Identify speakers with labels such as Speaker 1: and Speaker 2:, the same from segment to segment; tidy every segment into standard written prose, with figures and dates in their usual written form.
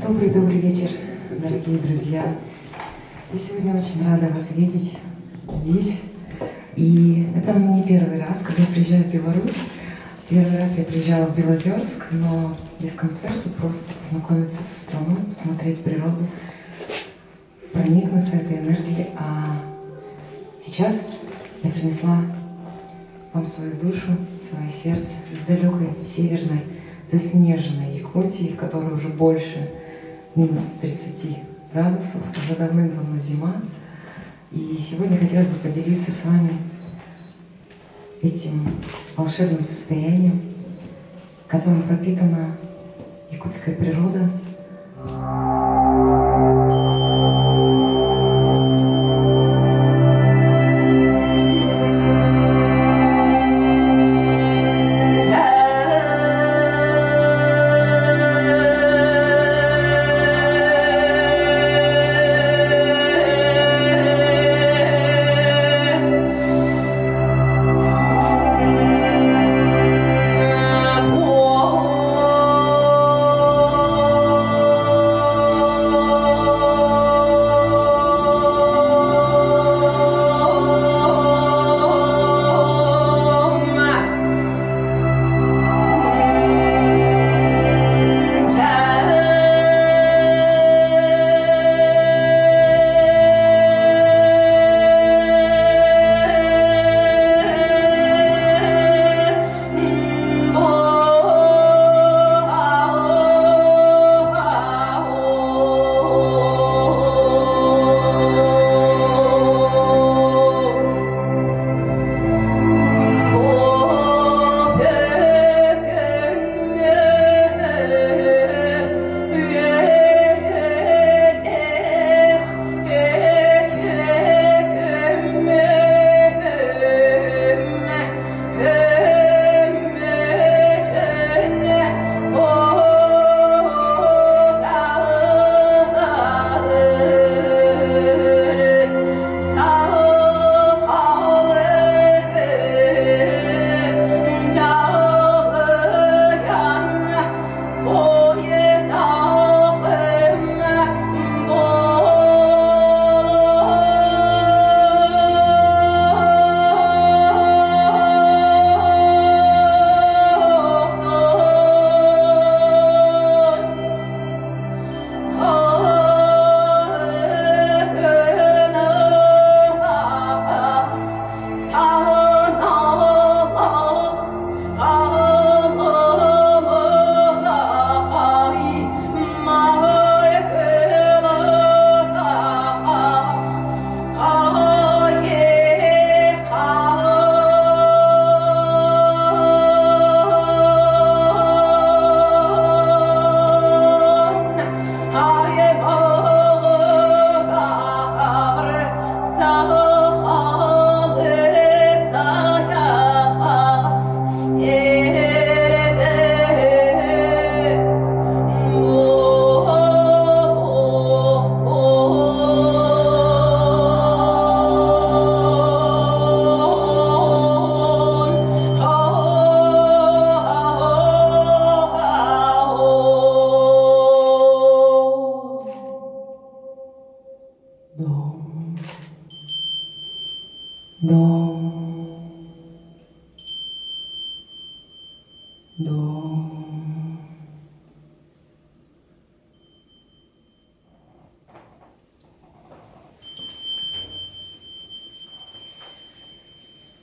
Speaker 1: Добрый вечер, дорогие друзья. Я сегодня очень рада вас видеть здесь. И это не первый раз, когда я приезжаю в Беларусь. Первый раз я приезжала в Белозерск, но без концерта, просто познакомиться со страной, посмотреть природу, проникнуться этой энергией. А сейчас я принесла вам свою душу, свое сердце из далекой северной заснеженной Якутии, в которой уже больше минус 30 градусов, уже давным-давно зима. И сегодня хотелось бы поделиться с вами этим волшебным состоянием, которым пропитана якутская природа.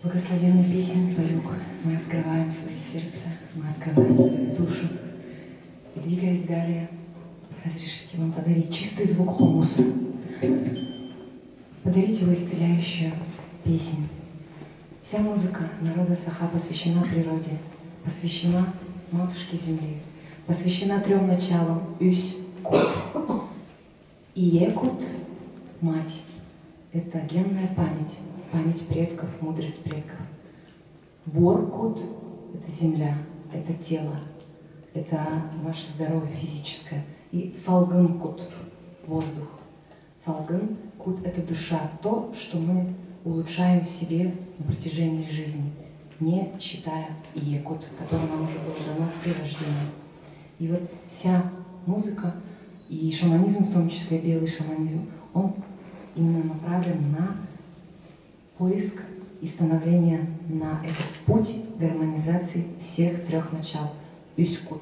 Speaker 1: Благословенной песней поюг мы открываем свое сердце, мы открываем свою душу. И двигаясь далее, разрешите вам подарить чистый звук хумуса, подарить его исцеляющую песнь. Вся музыка народа Саха посвящена природе, посвящена Матушке Земле, посвящена трем началам Юсь-Кут. И Екут — мать. Это генная память, память предков, мудрость предков. Боркут — это земля, это тело, это наше здоровье физическое. И Салгын-кут — воздух. Салгын-кут — это душа, то, что мы улучшаем в себе на протяжении жизни, не считая Екут, который нам уже было дано при рождении. И вот вся музыка И шаманизм, в том числе белый шаманизм, он именно направлен на поиск и становление на этот путь гармонизации всех трех начал. Üskut.